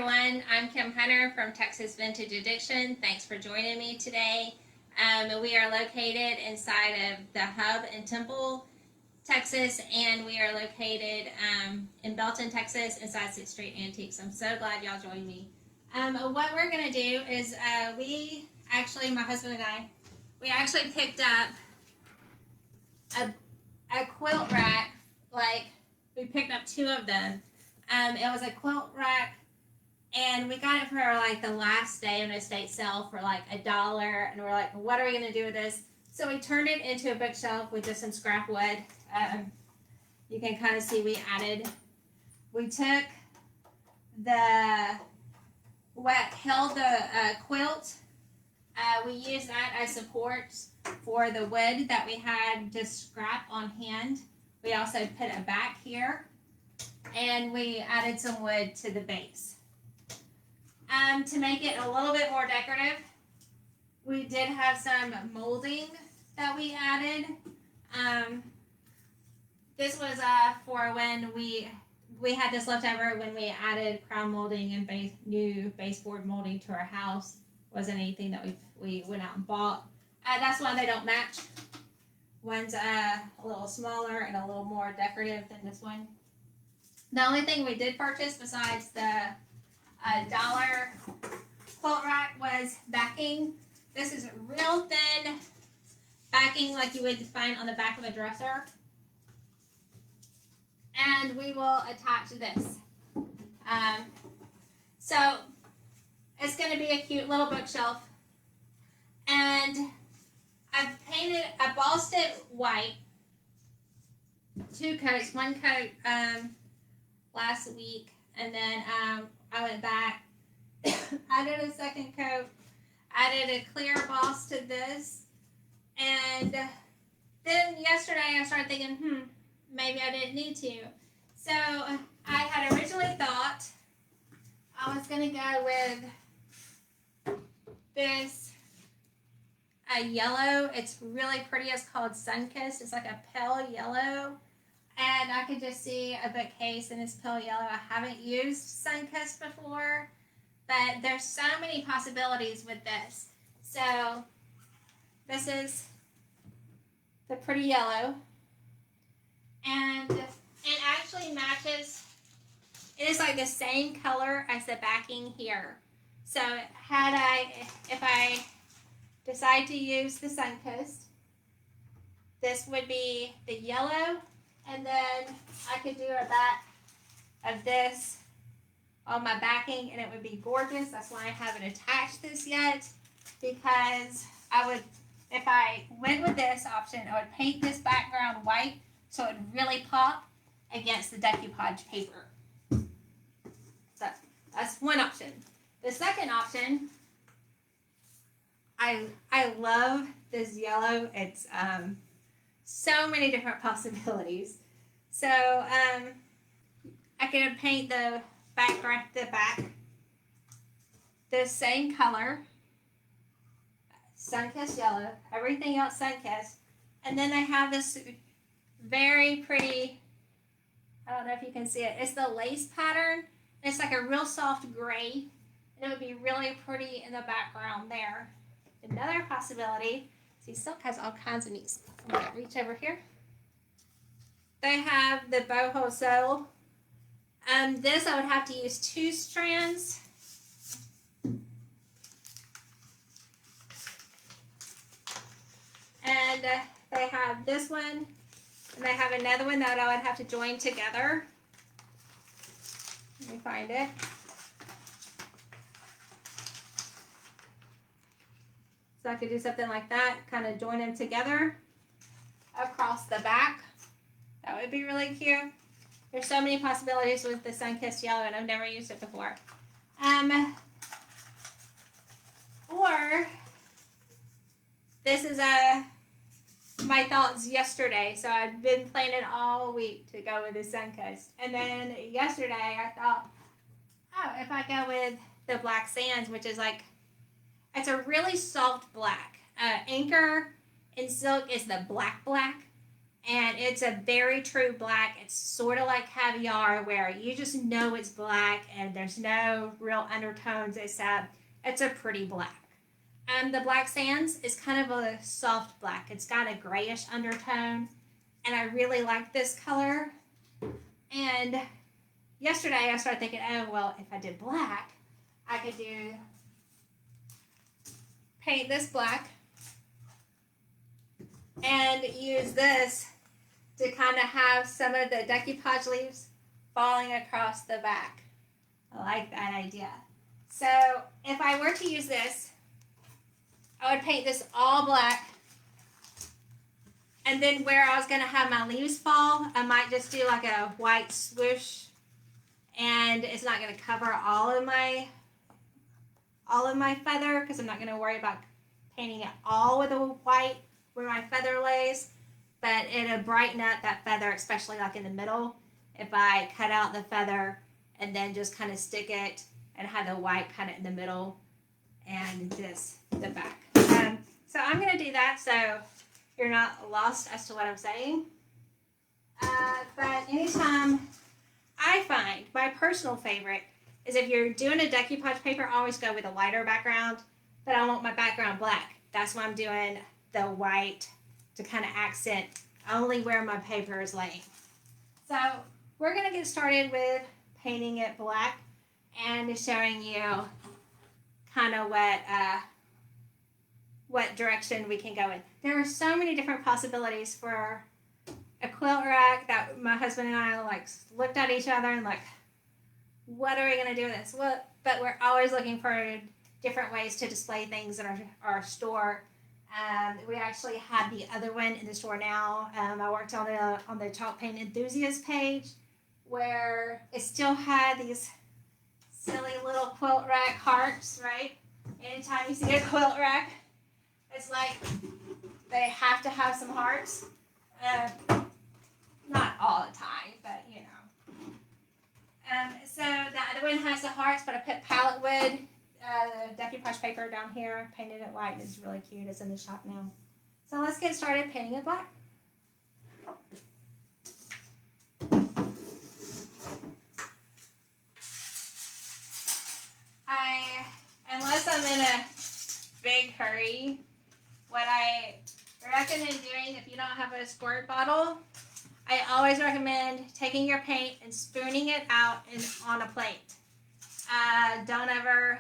everyone, I'm Kim Hunter from Texas Vintage Addiction. Thanks for joining me today. We are located inside of the Hub in Temple, Texas, and we are located in Belton, Texas, inside 6th Street Antiques. I'm so glad y'all joined me. What we're going to do is my husband and I, we actually picked up a quilt rack. Like, we picked up 2 of them. It was a quilt rack, and we got it for like the last day of an estate sale for like $1, and we're like, what are we going to do with this? So we turned it into a bookshelf with just some scrap wood. You can kind of see we took what held the quilt, we used that as support for the wood that we had just scrap on hand. We also put it back here, and we added some wood to the base. To make it a little bit more decorative, we did have some molding that we added. This was for when we had this left over when we added crown molding and new baseboard molding to our house. Wasn't anything that we went out and bought. That's why they don't match. One's a little smaller and a little more decorative than this one. The only thing we did purchase besides the dollar quilt rack was backing. This is real thin backing like you would find on the back of a dresser. And we will attach this. So it's going to be a cute little bookshelf. And I embossed it white. 2 coats, 1 coat last week, and then I went back, added a 2nd coat, added a clear emboss to this, and then yesterday I started thinking, maybe I didn't need to. So I had originally thought I was going to go with this yellow. It's really pretty. It's called Sunkissed. It's like a pale yellow. And I could just see a bookcase in this pale yellow. I haven't used Sunkissed before, but there's so many possibilities with this. So this is the pretty yellow. And it actually matches. It is like the same color as the backing here. So if I decide to use the Sunkissed, this would be the yellow, and then I could do a back of this on my backing, and it would be gorgeous. That's why I haven't attached this yet, because if I went with this option, I would paint this background white so it would really pop against the decoupage paper. So that's one option. The second option, I love this yellow. It's so many different possibilities. So I could paint the back the same color, Sunkissed yellow, everything else Sunkissed, and then I have this very pretty, I don't know if you can see it, it's the lace pattern. It's like a real soft gray, and it would be really pretty in the background there. Another possibility, see, Silk has all kinds of neat stuff. I'm going to reach over here. They have the boho sole. This I would have to use 2 strands. And they have this one, and they have another one that I would have to join together. Let me find it. So I could do something like that, kind of join them together across the back. That would be really cute. There's so many possibilities with the Sunkissed yellow, and I've never used it before. Or this is my thoughts yesterday. So I've been planning all week to go with the Sunkissed, and then yesterday I thought, oh, if I go with the Black Sands, which is like, it's a really soft black. Anchor in Silk is the black. And it's a very true black. It's sort of like caviar, where you just know it's black and there's no real undertones except it's a pretty black. The Black Sands is kind of a soft black. It's got a grayish undertone, and I really like this color. And yesterday I started thinking, oh, well, if I did black, I could paint this black and use this to kind of have some of the decoupage leaves falling across the back. I like that idea. So if I were to use this, I would paint this all black, and then where I was going to have my leaves fall, I might just do like a white swoosh, and it's not going to cover all of my feather, because I'm not going to worry about painting it all with a white where my feather lays, but it'll brighten up that feather, especially like in the middle, if I cut out the feather and then just kind of stick it and have the white kind of in the middle and just the back. So I'm going to do that so you're not lost as to what I'm saying. But anytime, I find my personal favorite is if you're doing a decoupage paper, I always go with a lighter background, but I want my background black. That's why I'm doing the white to kind of accent only where my paper is laying. So we're going to get started with painting it black and showing you kind of what direction we can go in. There are so many different possibilities for a quilt rack that my husband and I looked at each other and what are we going to do with this? But we're always looking for different ways to display things in our store. We actually have the other one in the store now. I worked on the Chalk Paint Enthusiast page, where it still had these silly little quilt rack hearts, right? Anytime you see a quilt rack, it's like they have to have some hearts. Not all the time, but you know. So the other one has the hearts, but I put pallet wood, decoupage paper down here, painted it white, and it's really cute. It's in the shop now. So let's get started painting it black. Unless I'm in a big hurry, what I recommend doing if you don't have a squirt bottle, I always recommend taking your paint and spooning it out on a plate. Don't ever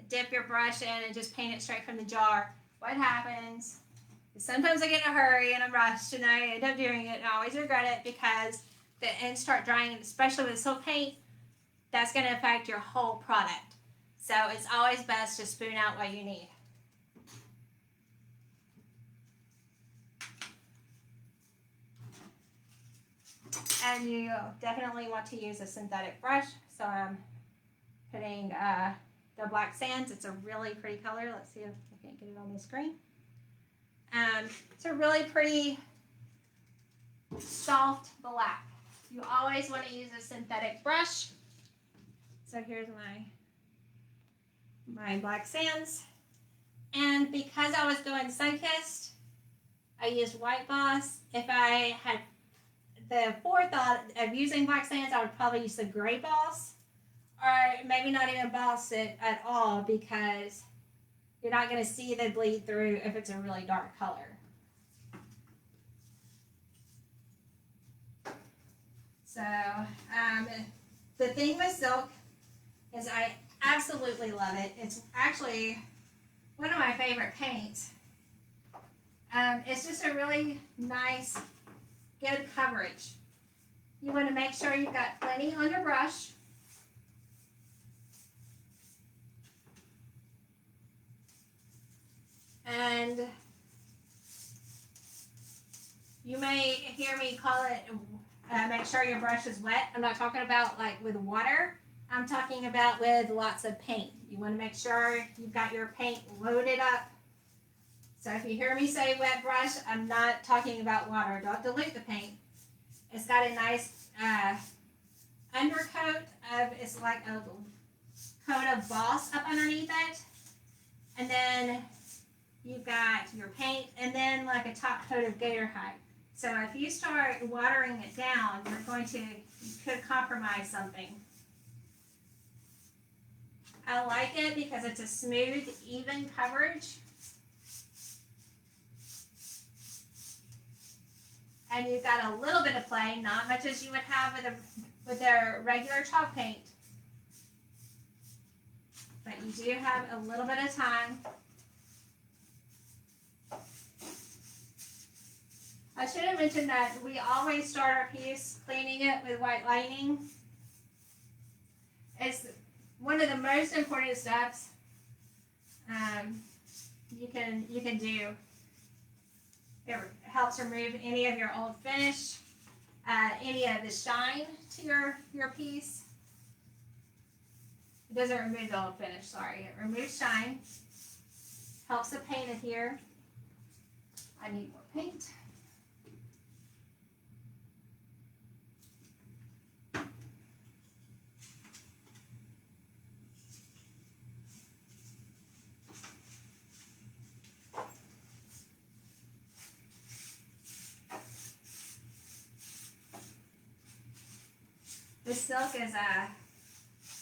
dip your brush in and just paint it straight from the jar. What happens is sometimes I get in a hurry and I'm rushed and I end up doing it and I always regret it because the ends start drying, especially with silk paint. That's going to affect your whole product. So it's always best to spoon out what you need. And you definitely want to use a synthetic brush. So I'm putting the Black Sands. It's a really pretty color. Let's see if I can't get it on the screen. It's a really pretty soft black. You always want to use a synthetic brush. So here's my Black Sands. And because I was going sun-kissed, I used white boss. If I had the forethought of using Black Sands, I would probably use the gray boss, or maybe not even boss it at all, because you're not going to see the bleed through if it's a really dark color. So the thing with silk is I absolutely love it. It's actually one of my favorite paints. It's just a really nice, good coverage. You want to make sure you've got plenty on your brush. And you may hear me call it, make sure your brush is wet. I'm not talking about like with water. I'm talking about with lots of paint. You want to make sure you've got your paint loaded up. So if you hear me say wet brush, I'm not talking about water. Don't dilute the paint. It's got a nice undercoat of, it's like a coat of boss up underneath it. And then you've got your paint and then like a top coat of gator hide. So if you start watering it down, you could compromise something. I like it because it's a smooth, even coverage. And you've got a little bit of play, not much as you would have with a regular chalk paint. But you do have a little bit of time. I should have mentioned that we always start our piece cleaning it with white lightning. It's one of the most important steps you can do. It helps remove any of your old finish, any of the shine to your piece. It doesn't remove the old finish, sorry. It removes shine, helps the paint adhere. I need more paint. This silk is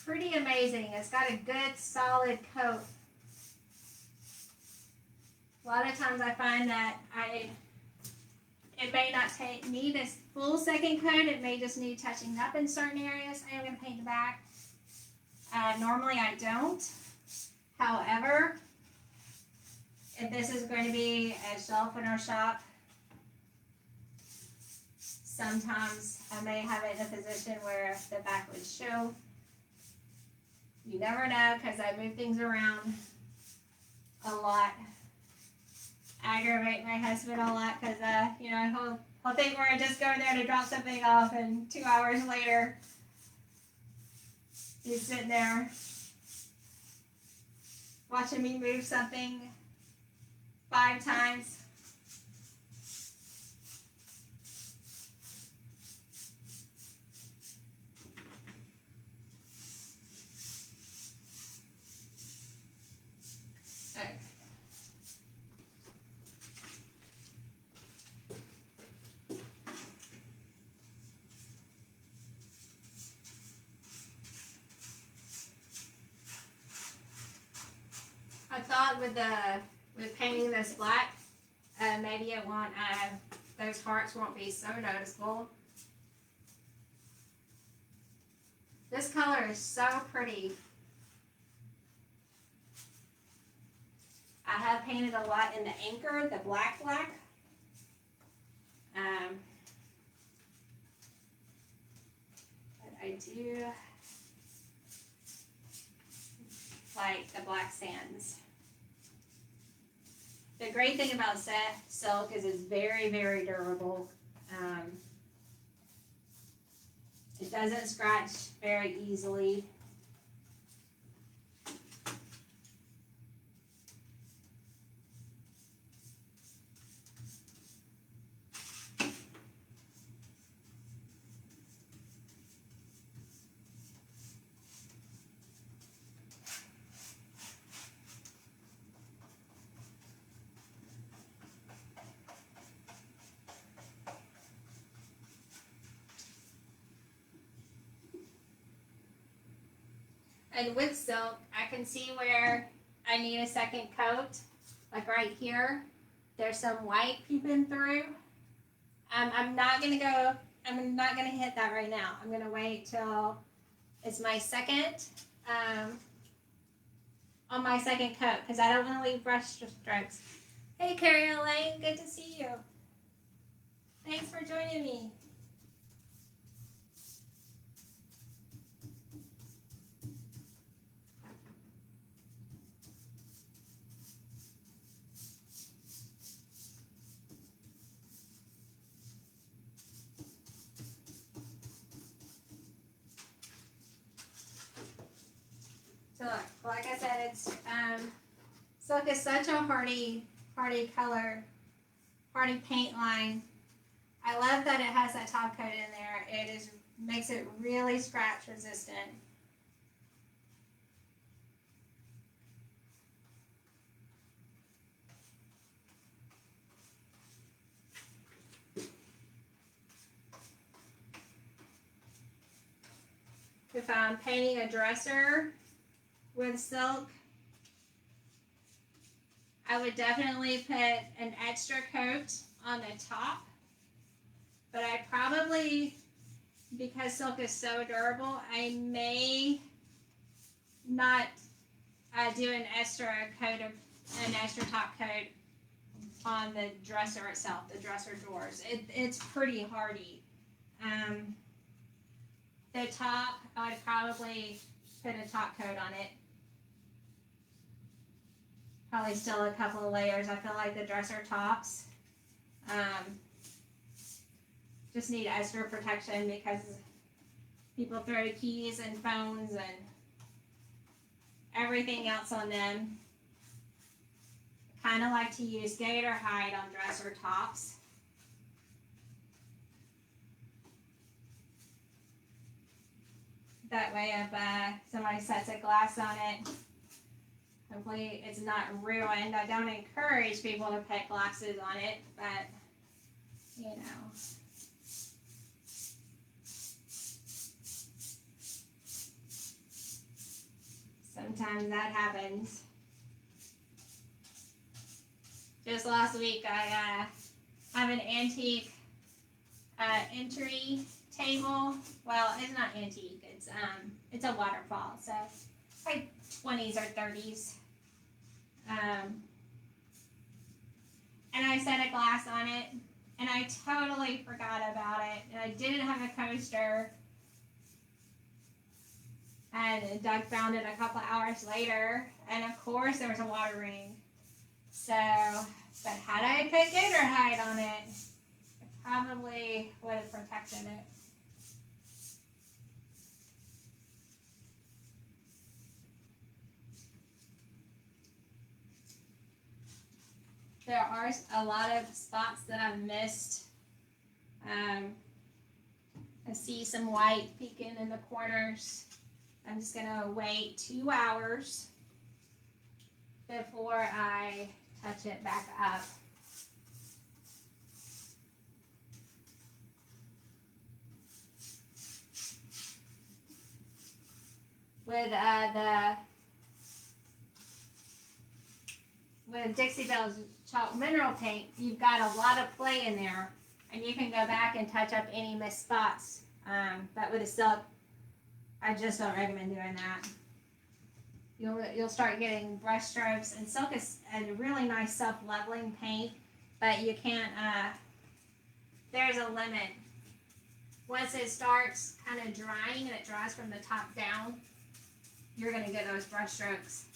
pretty amazing. It's got a good solid coat. A lot of times I find that it may not need a full second coat. It may just need touching up in certain areas. I am going to paint the back. Normally I don't. However, if this is going to be a shelf in our shop, sometimes I may have it in a position where the back would show. You never know, because I move things around a lot. Aggravate my husband a lot because, he'll think we're just going there to drop something off, and 2 hours later, he's sitting there watching me move something 5 times. I thought with painting this black, maybe it won't, those hearts won't be so noticeable. This color is so pretty. I have painted a lot in the anchor, the black. But I do like the black sands. The great thing about silk is it's very, very durable. It doesn't scratch very easily. And with silk, I can see where I need a second coat. Like right here, there's some white peeping through. I'm not gonna hit that right now. I'm gonna wait till it's my second, on my second coat, because I don't want to leave brush strokes. Hey Carrie Elaine, good to see you. Thanks for joining me. So like I said, it's silk is such a hardy color, hardy paint line. I love that it has that top coat in there. It makes it really scratch resistant. painting a dresser with silk, I would definitely put an extra coat on the top, but I probably, because silk is so durable, I may not do an extra top coat on the dresser itself, the dresser doors. It's pretty hardy. The top, I'd probably put a top coat on it. Probably still a couple of layers. I feel like the dresser tops just need extra protection because people throw keys and phones and everything else on them. I kind of like to use gator hide on dresser tops. That way if somebody sets a glass on it, hopefully it's not ruined. I don't encourage people to put glasses on it, but you know. Sometimes that happens. Just last week I have an antique entry table. Well, it's not antique, it's a waterfall, so like 20s or 30s. And I set a glass on it, and I totally forgot about it, and I didn't have a coaster. And Doug found it a couple hours later, and of course there was a water ring. So, but had I put gator hide on it, it probably would have protected it. There are a lot of spots that I've missed. I see some white peeking in the corners. I'm just gonna wait 2 hours before I touch it back up. With Dixie Belle's chalk mineral paint, you've got a lot of play in there, and you can go back and touch up any missed spots. But with the silk, I just don't recommend doing that. You'll start getting brush strokes, and silk is a really nice self-leveling paint, but you can't. There's a limit. Once it starts kind of drying and it dries from the top down, you're gonna get those brush strokes.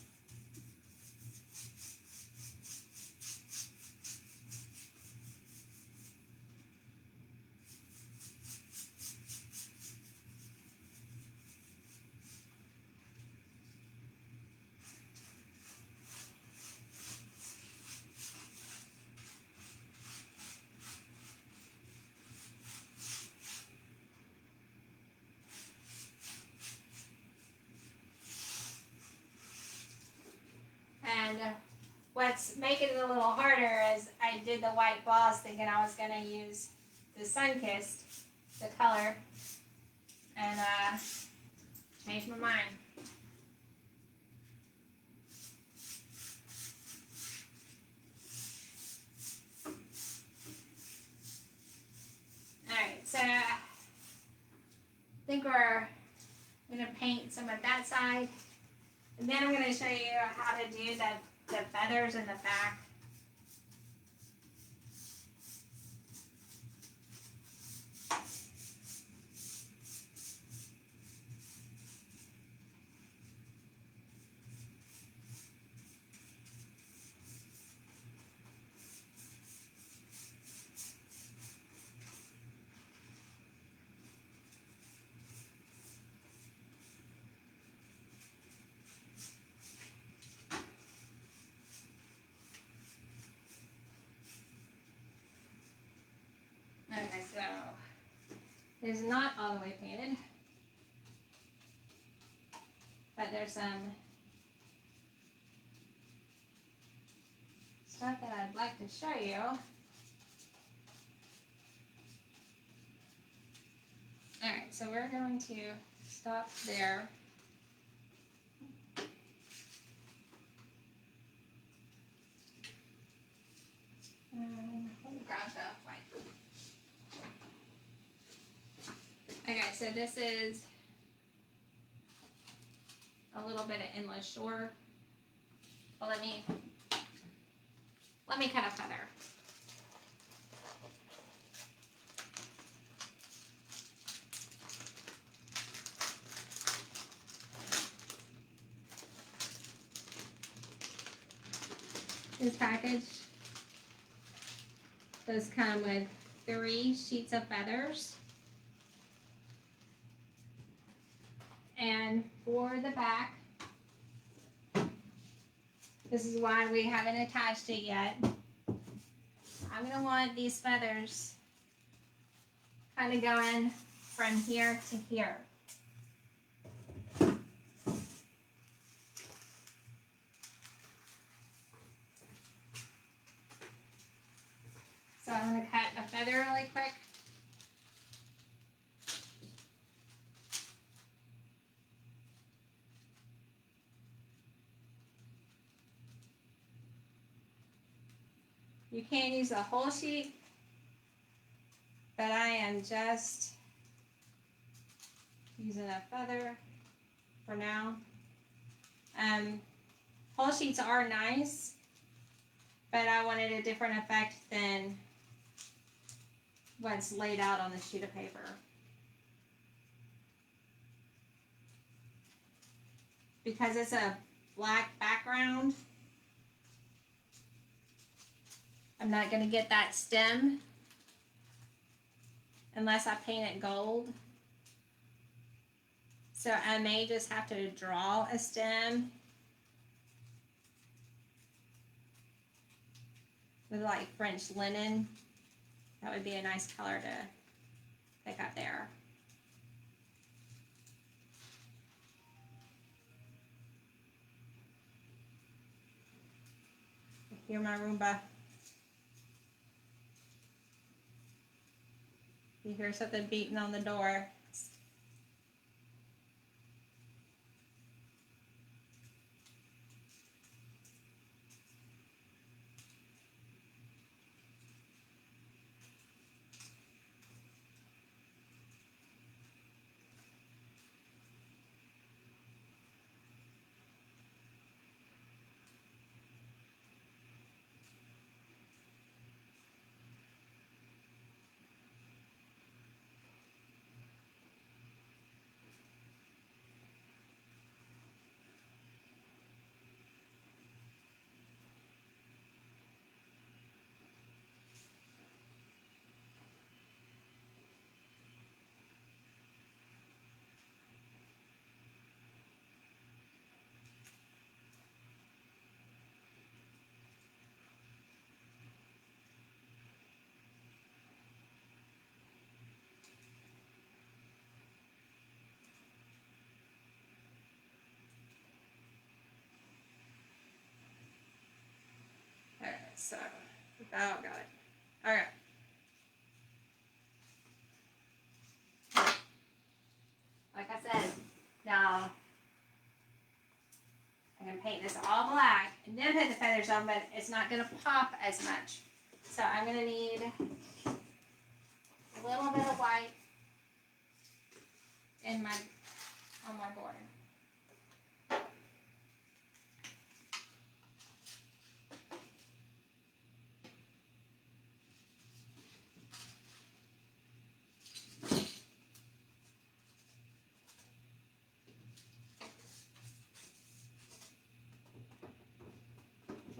And what's making it a little harder is I did the white gloss thinking I was going to use the Sun-Kissed, the color, and changed my mind. Alright, so I think we're going to paint some of that side. And then I'm going to show you how to do the feathers in the back. Okay, so it's not all the way painted, but there's some stuff that I'd like to show you. Alright, so we're going to stop there. Let me grab the white. Okay, so this is a little bit of endless shore. Well, let me cut a feather. This package does come with 3 sheets of feathers. And for the back, this is why we haven't attached it yet. I'm going to want these feathers kind of going from here to here. So I'm going to cut a feather really quick. You can use a whole sheet, but I am just using a feather for now. Whole sheets are nice, but I wanted a different effect than what's laid out on the sheet of paper. Because it's a black background, I'm not going to get that stem unless I paint it gold. So I may just have to draw a stem with like French linen. That would be a nice color to pick up there. Hear my Roomba. You hear something beating on the door. Alright, so about got it. Alright. Like I said, now I'm going to paint this all black and then put the feathers on, but it's not going to pop as much. So I'm going to need a little bit of white on my board.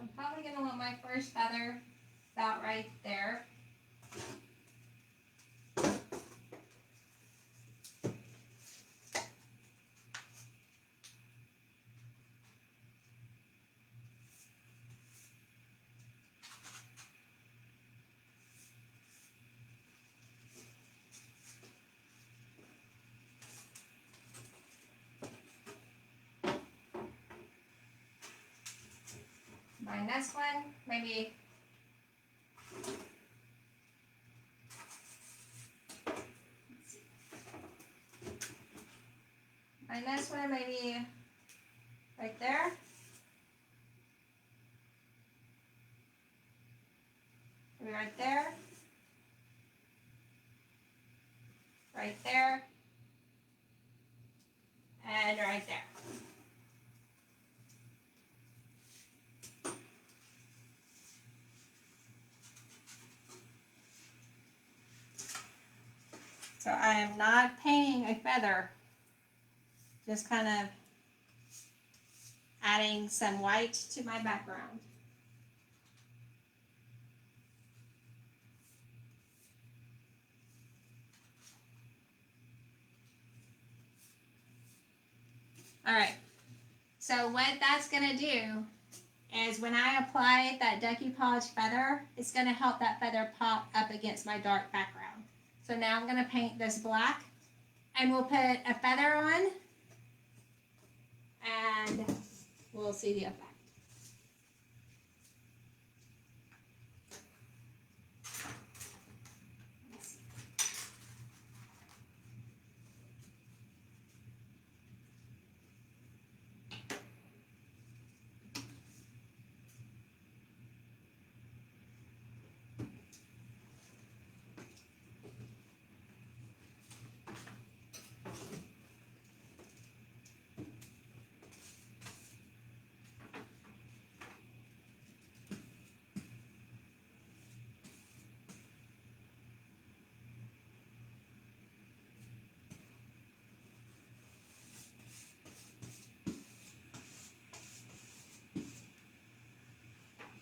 I'm probably going to want my first feather about right there. My next one, maybe this one maybe right there. Maybe right there. Right there. And right there. So I am not painting a feather, just kind of adding some white to my background. All right, so what that's gonna do is when I apply that decoupage feather, it's gonna help that feather pop up against my dark background. So now I'm gonna paint this black, and we'll put a feather on, and we'll see the effect.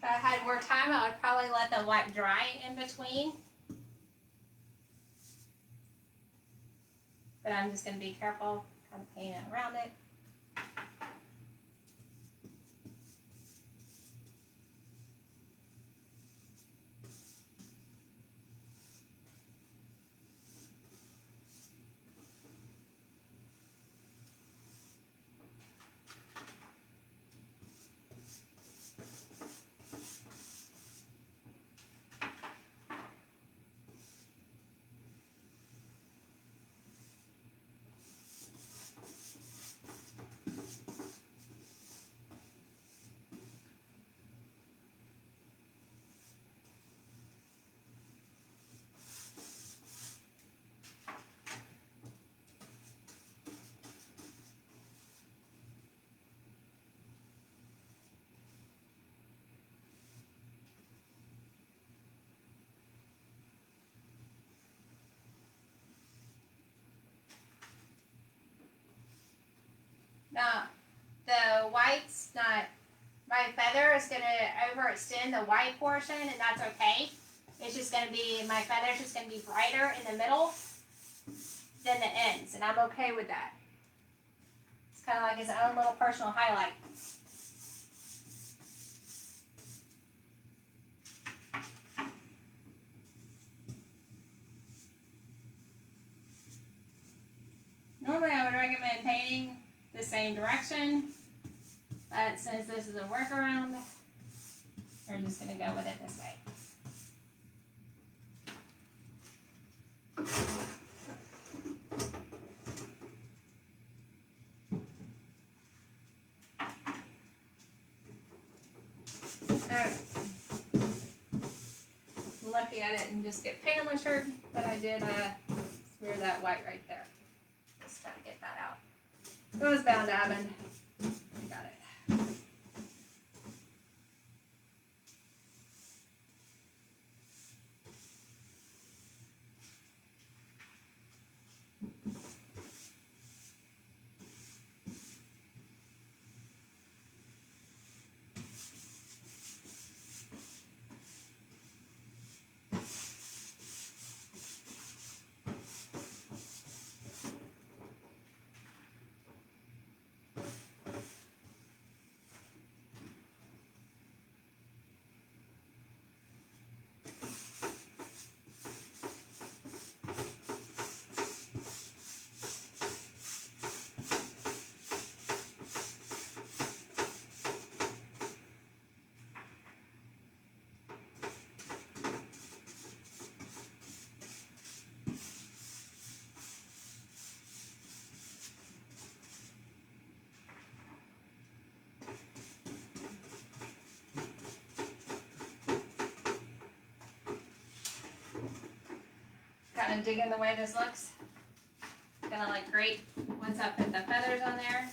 If I had more time, I would probably let the white dry in between. But I'm just going to be careful, kind of paint it around it. Now, the white's not, my feather is going to overextend the white portion, and that's okay. It's just going to be, my feather's just going to be brighter in the middle than the ends, and I'm okay with that. It's kind of like its own little personal highlight. Normally I would recommend painting the same direction, but since this is a workaround, we're just going to go with it this way. Alright. I'm lucky I didn't just get paint on my shirt, but I did smear that white right there. Just trying to get that out. It was bound to happen. I got it. kind of digging the way this looks. Gonna look great once I put the feathers on there.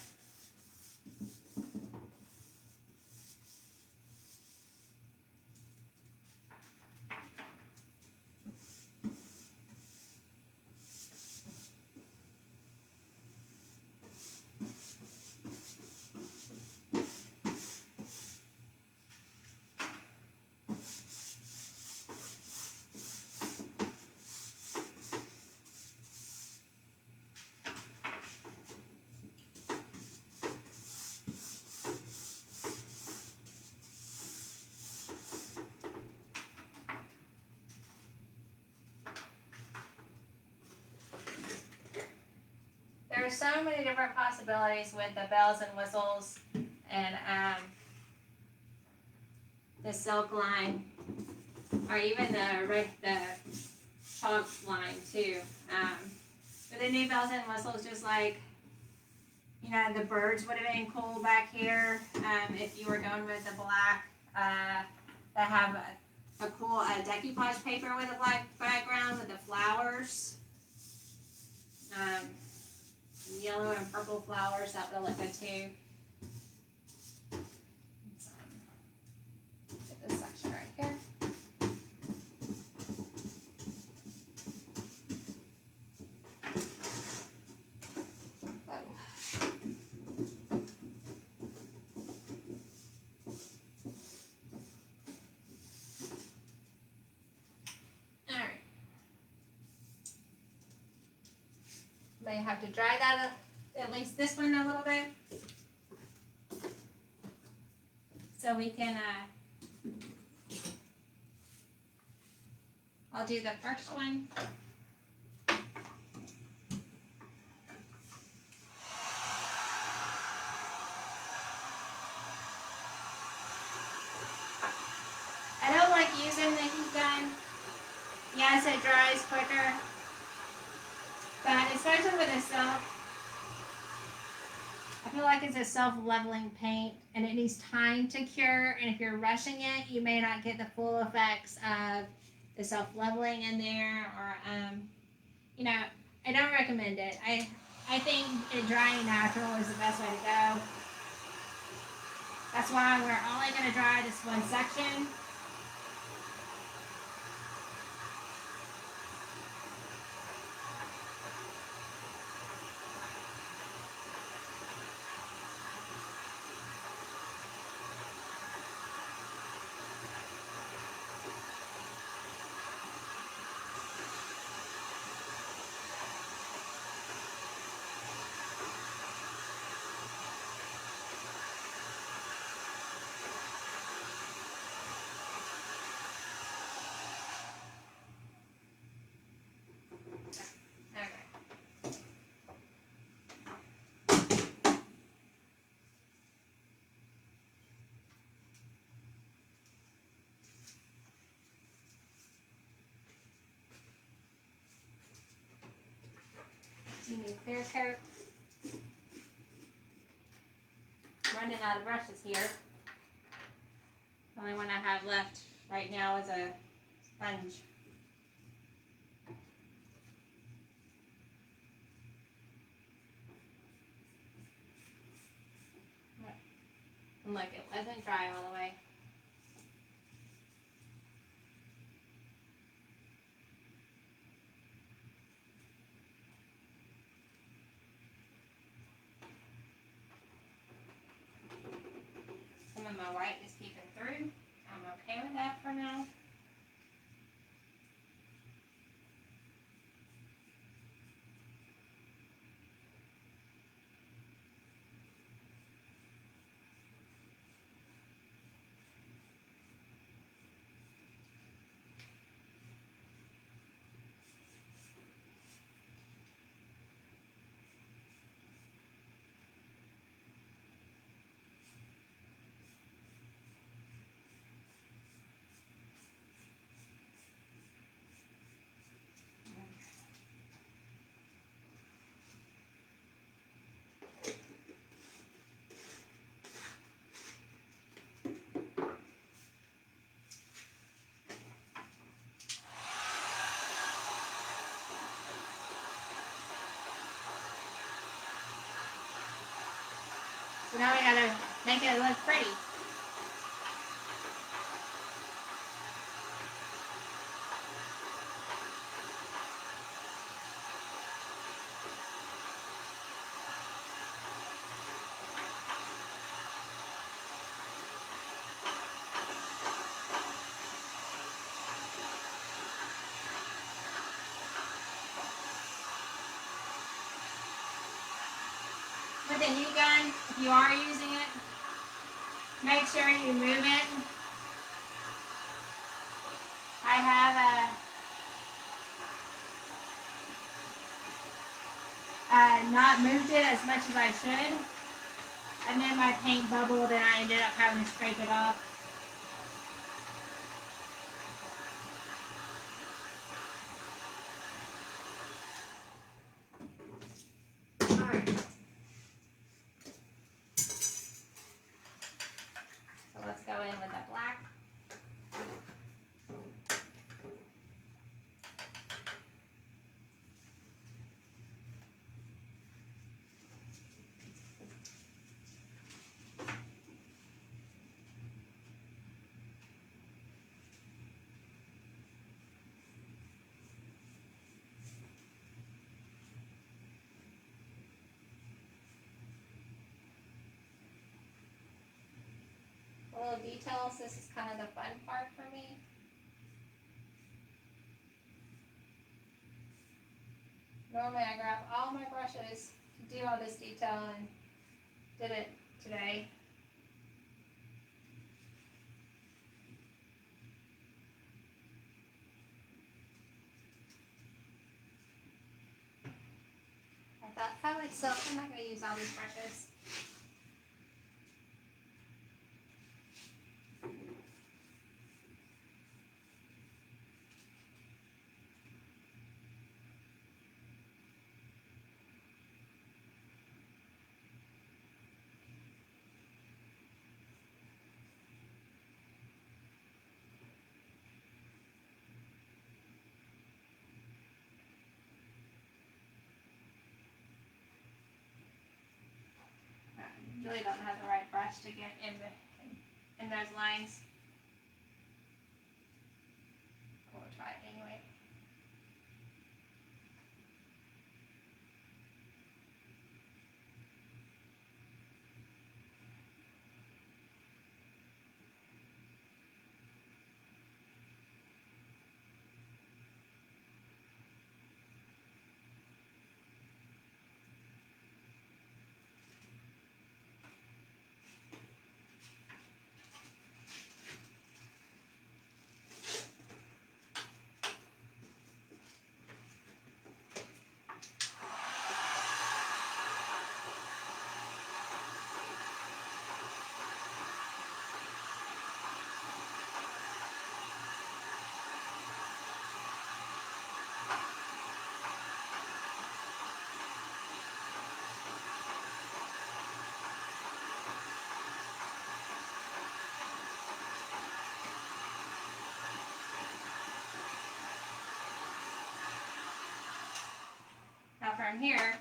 There are so many different possibilities with the bells and whistles and the silk line, or even the chalk line too. With the new bells and whistles, just like, you know, the birds would have been cool back here. If you were going with the black, that have a cool decoupage paper with a black background with the flowers. Yellow and purple flowers, that would look good too. Get this section right here. May have to dry that at least this one a little bit, so we can I'll do the first one. I don't like using the heat gun. Yes, it dries quicker. But especially with a I feel like it's a self-leveling paint and it needs time to cure, and if you're rushing it, you may not get the full effects of the self-leveling in there, or you know, I don't recommend it. I think it drying natural is the best way to go. That's why we're only going to dry this one section. You need clear coat. Running out of brushes here. The only one I have left right now is a sponge. And look, it wasn't dry all the way. Some of my white is peeking through. I'm okay with that for now. So now we gotta make it look pretty. With the heat gun, if you are using it, make sure you move it. I have not moved it as much as I should, and then my paint bubbled and I ended up having to scrape it off. Alright. So let's go in with the black. Little details, this is kind of the fun part for me. Normally I grab all my brushes to do all this detail and did it today. I thought, oh, it's silk, I'm not going to use all these brushes. Really don't have the right brush to get in those lines. We'll try it anyway. Now from here,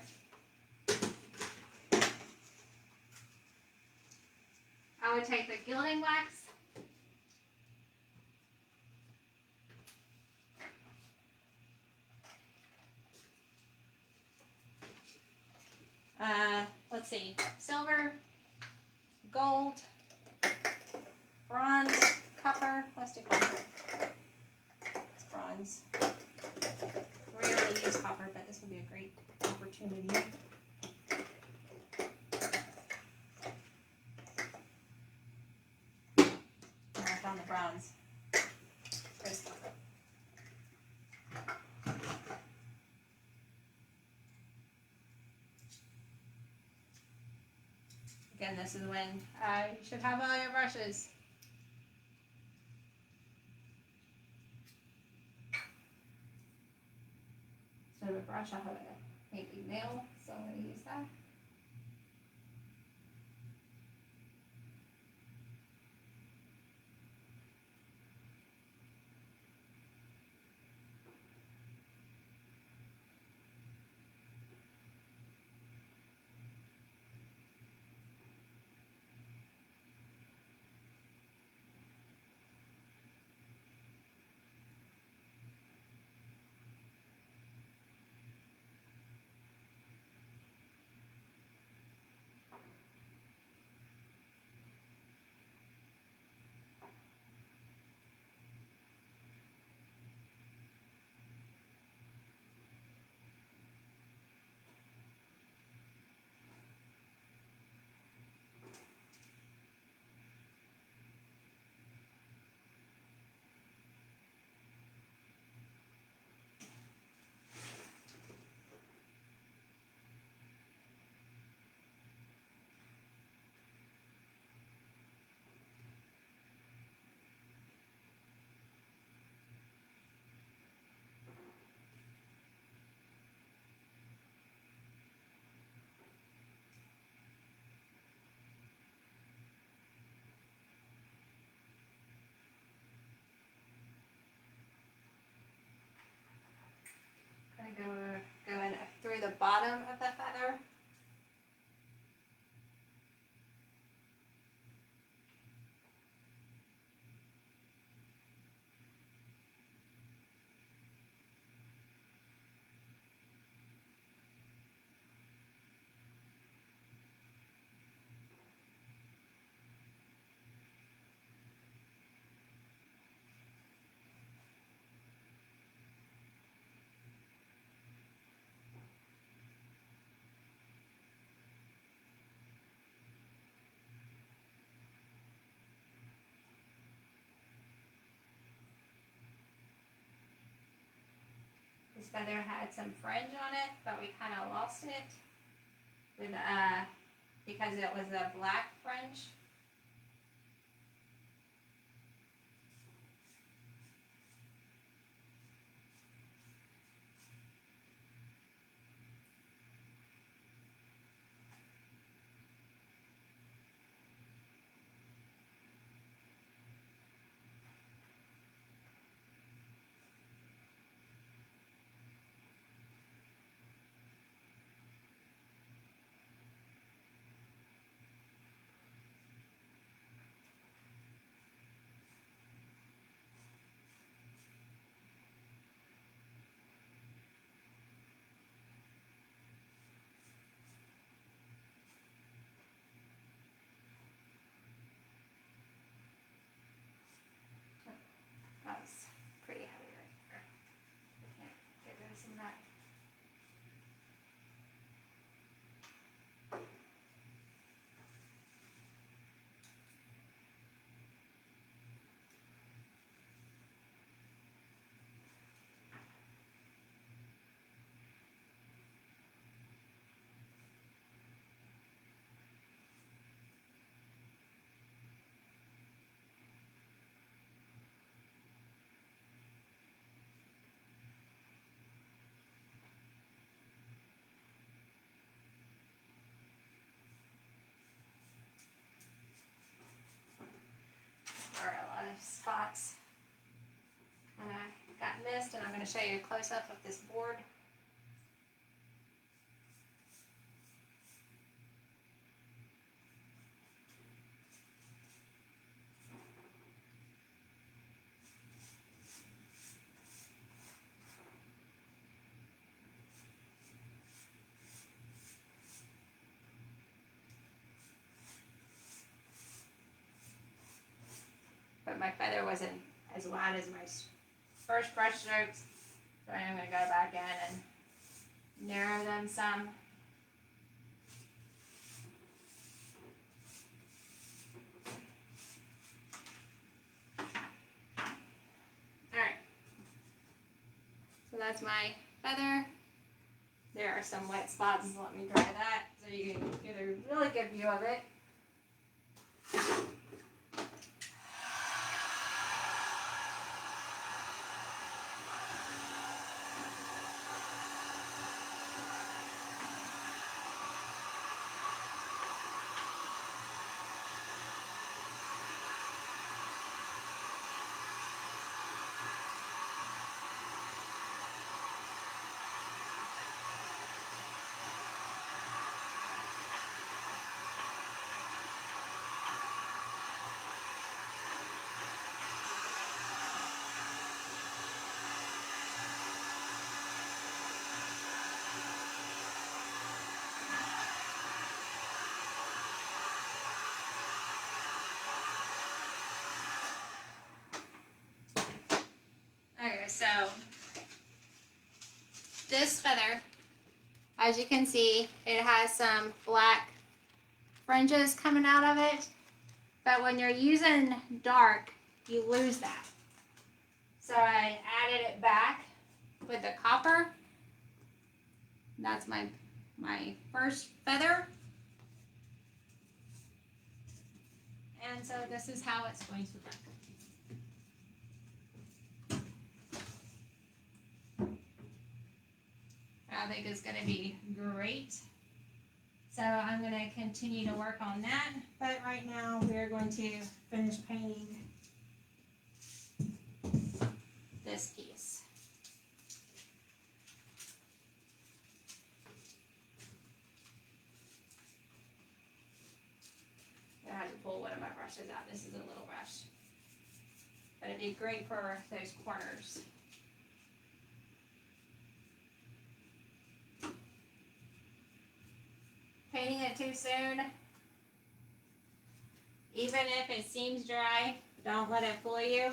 I would take the gilding wax let's see, silver, gold, bronze, copper, let's do copper. It's bronze. Rarely use copper, but this would be a great opportunity. I found the bronze. There's copper. Again, this is when you should have all your brushes. Instead of a brush, I have a maybe nail, so I'm going to use that. the bottom of the feather. This feather had some fringe on it, but we kind of lost it with because it was a black fringe. That was pretty heavy right there. Can't get rid of some of that. There are a lot of spots and I got missed, and I'm going to show you a close-up of this board. But my feather wasn't as wide as my first brush strokes, so I'm going to go back in and narrow them some. Alright, so that's my feather. There are some wet spots, so let me dry that so you can get a really good view of it. Okay, so this feather, as you can see, it has some black fringes coming out of it, but when you're using dark, you lose that. So I added it back with the copper. That's my first feather. And so this is how it's going to look. I think it's going to be great. So I'm going to continue to work on that. But right now we're going to finish painting this piece. brush those out. This is a little brush. But it'd be great for those corners. Painting it too soon, even if it seems dry, don't let it fool you.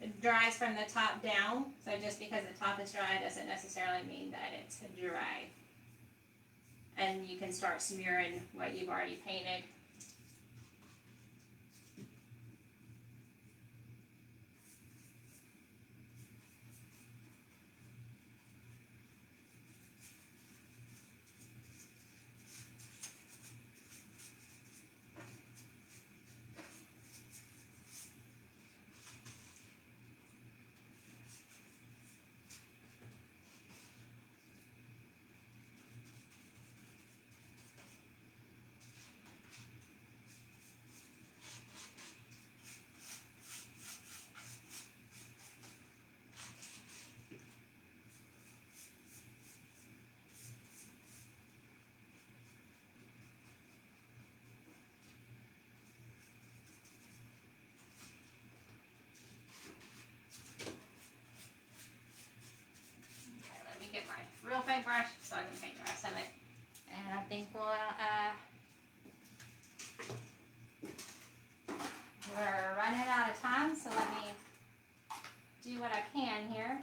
It dries from the top down, so just because the top is dry doesn't necessarily mean that it's dry. And you can start smearing what you've already painted. Get my real big brush so I can paint the rest of it. And I think we're running out of time, so let me do what I can here.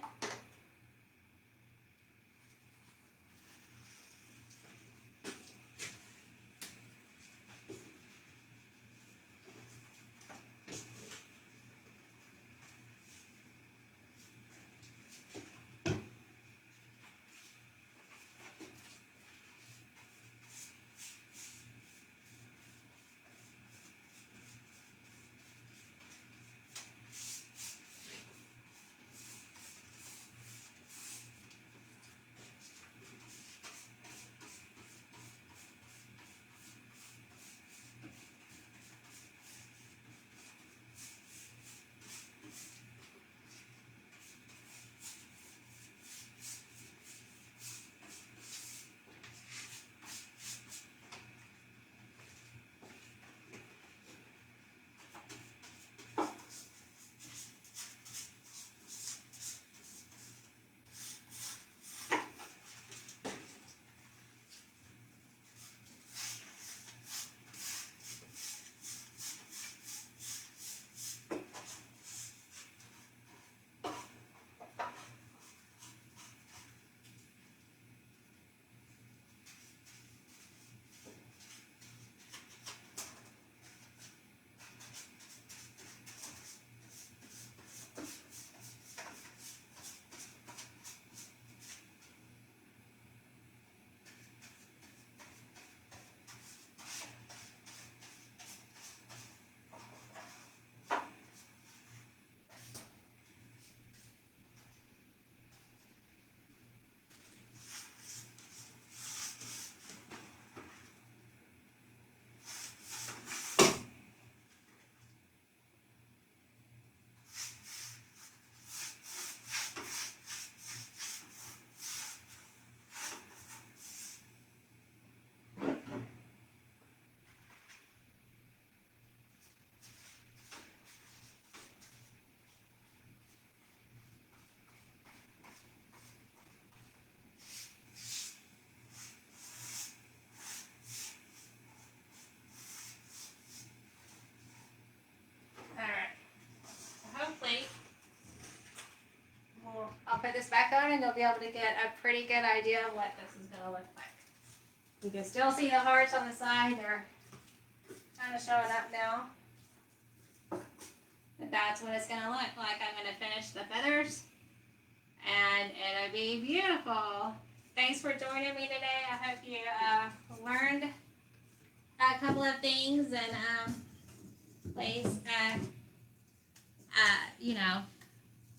I'll put this back on and you'll be able to get a pretty good idea of what this is going to look like. You can still see the hearts on the side. They're kind of showing up now. But that's what it's going to look like. I'm going to finish the feathers and it'll be beautiful. Thanks for joining me today. I hope you learned a couple of things and please,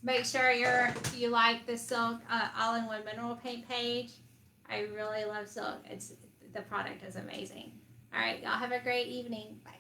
make sure you like the silk all-in-one mineral paint page. I really love silk. The product is amazing. All right, y'all have a great evening. Bye.